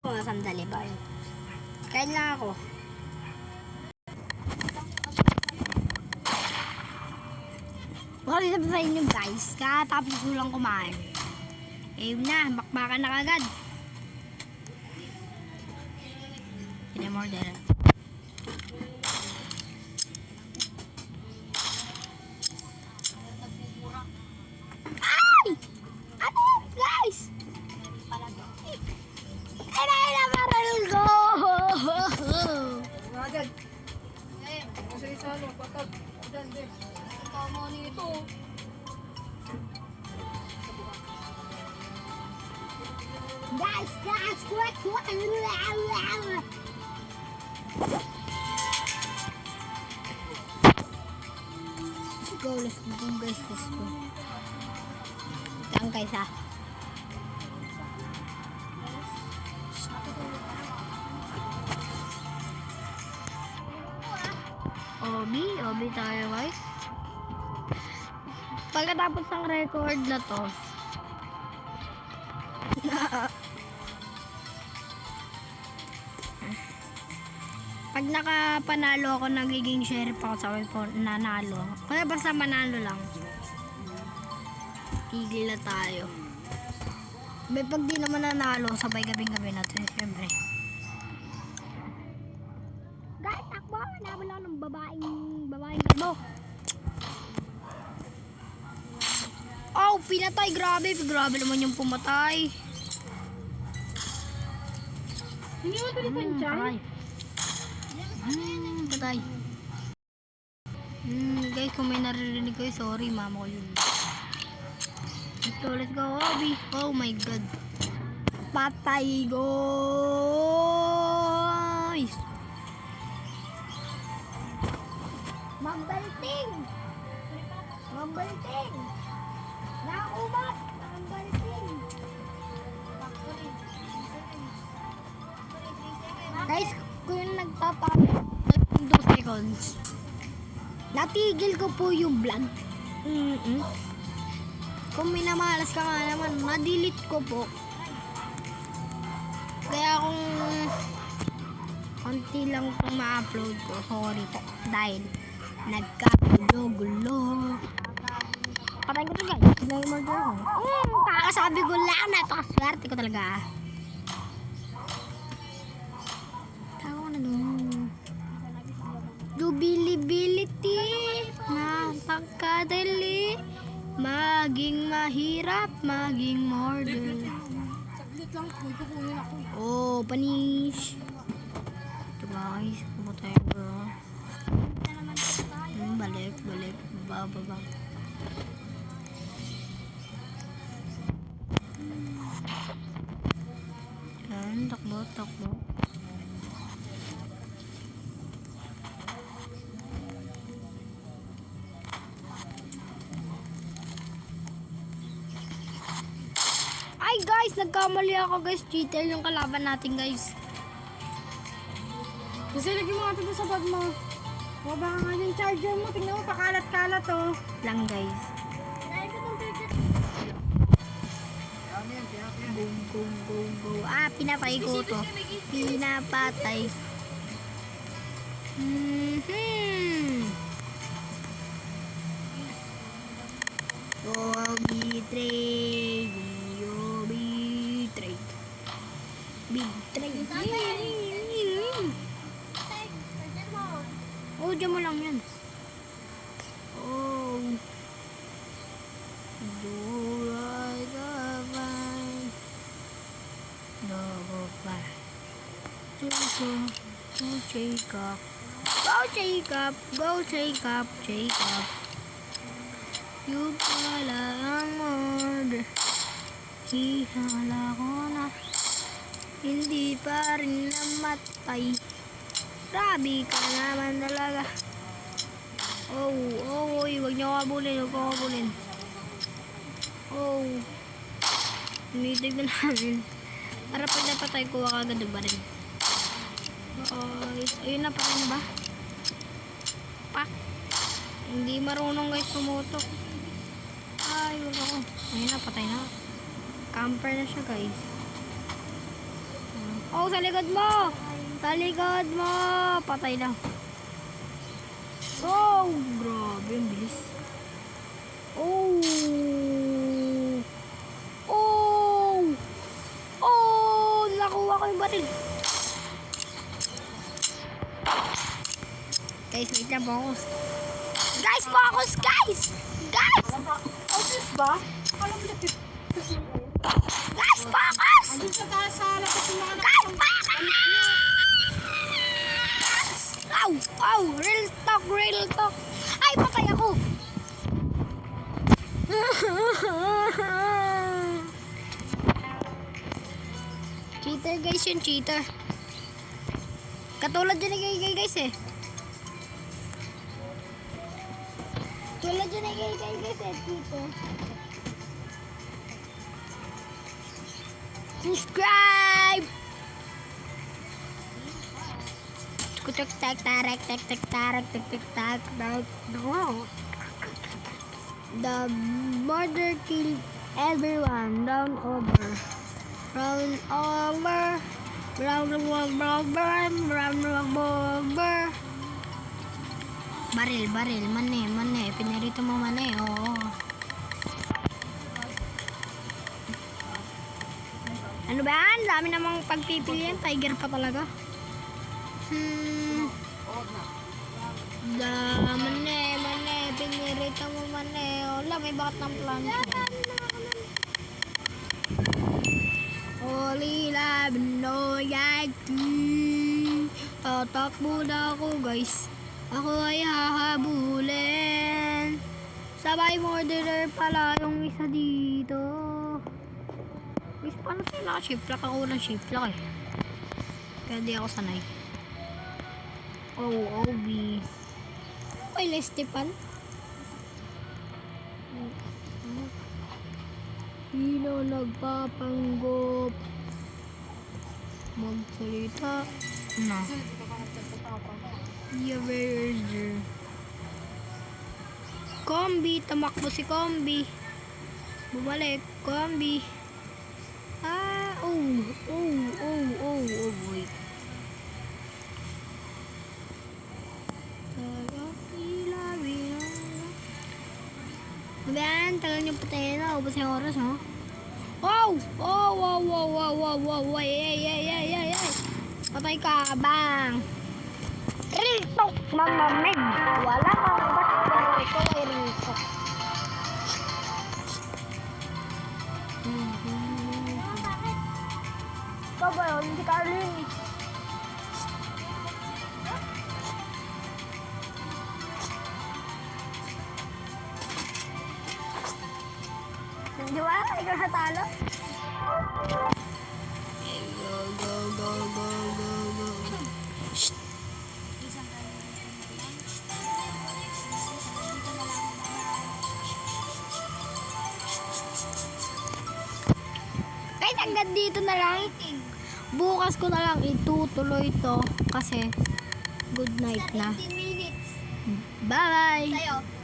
Mga sandali ba yun? Kain lang ako. Baka sabi sa inyo guys, katapos ko lang kumain. Ayun na, bakbakan na kagad. Pinamorder. Ay! Ano guys? Ay na baril ko! Nga dyan. Kasi isa ano, patag. Dyan, dyan. Ang tama nito. Guys, quick! Let's go guys, let's go. Saan guys ah? Obi tayo guys. Pagkatapos ng record na to, pag nakapanalo ako, nagiging sheriff ako sa nanalo. Kaya basta manalo lang. Tigil na tayo. May pag di naman nanalo, sabay gabing-gabi natin, syempre. Guys, takbo! Nabala ng babaeng mo. Oh, pinatay. Grabe naman yung pumatay. Hindi mo ito ni Sanchay? Patay. Guys, kung may naririnig kayo, sorry, mama ko yun. Let's go, Obi. Oh my god. Patay, guys. Magbalting. Naubat. Magbalting. Guys, kung nagtatapos 2 seconds, natigil ko po yung vlog. Kung minamalas ka nga naman, na-delete ko po. Kaya kung konti lang kung ma-upload ko, sorry po. Dahil nagkagulo-gulo. Patay ko to guys. Nag-murder ko. Kakasabi ko lang, napakaswerte ko talaga. Durability, napakadali, maging mahirap, maging murder. Saglit lang, may kukunin ako. Oh, panish. Ito guys, pumatay bro. Balik, baba. Yan, takbo. Ay guys, nagkamali ako guys. Cheater yung kalaban natin guys. Kasi lagi mo nga ito sa bag mo. O baka nga yung charger mo, tingnan mo, pakalat-kalat oh. Lang guys. Go. Ah, pinatay ko to. Pinapatay. Big trade. Oh, dyan mo lang yan. Oh. Do I find no fire? Go shake up. You pala ang order. Hihala ko na. Hindi pa rin namatay. Grabe ka naman talaga. Huwag niyo kabulin. Oh. Tinitignan namin. Para pag napatay ko, kagad ba rin? Ayun na, patay na ba? Pak! Hindi marunong guys tumutok. Ay, wag ako. Ayun na, patay na. Camper na siya guys. Oh, sa likod mo! Sa likod mo! Patay na. Oh, grabe, ang bilis. Oh! Oh! Oh! Nakuha ko yung baril. Guys, wait lang, focus. Guys, focus, guys! Guys! Obvious ba? Akala mo na Guys, focus! andun sa taas sa labas yung mga Guys, focus! Ow! Ow! Real talk, real talk. Ay, patay ako! Cheater guys yun, cheater. Katulad dyan ni guys eh. Tulad dyan ni guys eh, cheater. Subscribe! Kutuk tak tarak tak tak tarak tak tak tak tak. No. The murder killed everyone. Round over. Round over. Round over. Round over. Baril. Mane. Pinarito mo mane. Oo. Ano ba yan? Dami namang pagpipilian. Tiger pa talaga. Mane. Pinirito mo mane. Wala, may bakat ng plancha. Holy love, no yaki. Tatakbo na ako, guys. Ako ay hahabulin. Sabay murderer pala yung isa dito. Guys, paano tayo naka-shiplock? Ako ng shiplock eh. Kaya di ako sanay. Oh, OB. Okay, let's Stepan. Sino nagpapanggop? Magsalita. No. Yeah, where is there? Kombi, tamakbo si Kombi. Bumalik, Kombi. Wait. Diyan, tagal niyo patayin na. Ubus yung oras, ha? Wow! Ay. Patay ka, bang! Real talk, mamamig. Wala kang ba't pero ikaw ay real talk. Ikaw ba yun? Hindi ka alin eh. Di ba? Ikaw natalo? Go. Shh. Kahit hanggang dito na lang. Bukas ko na lang itutuloy to kasi good night na. 15 minutes. Bye-bye! Sa'yo.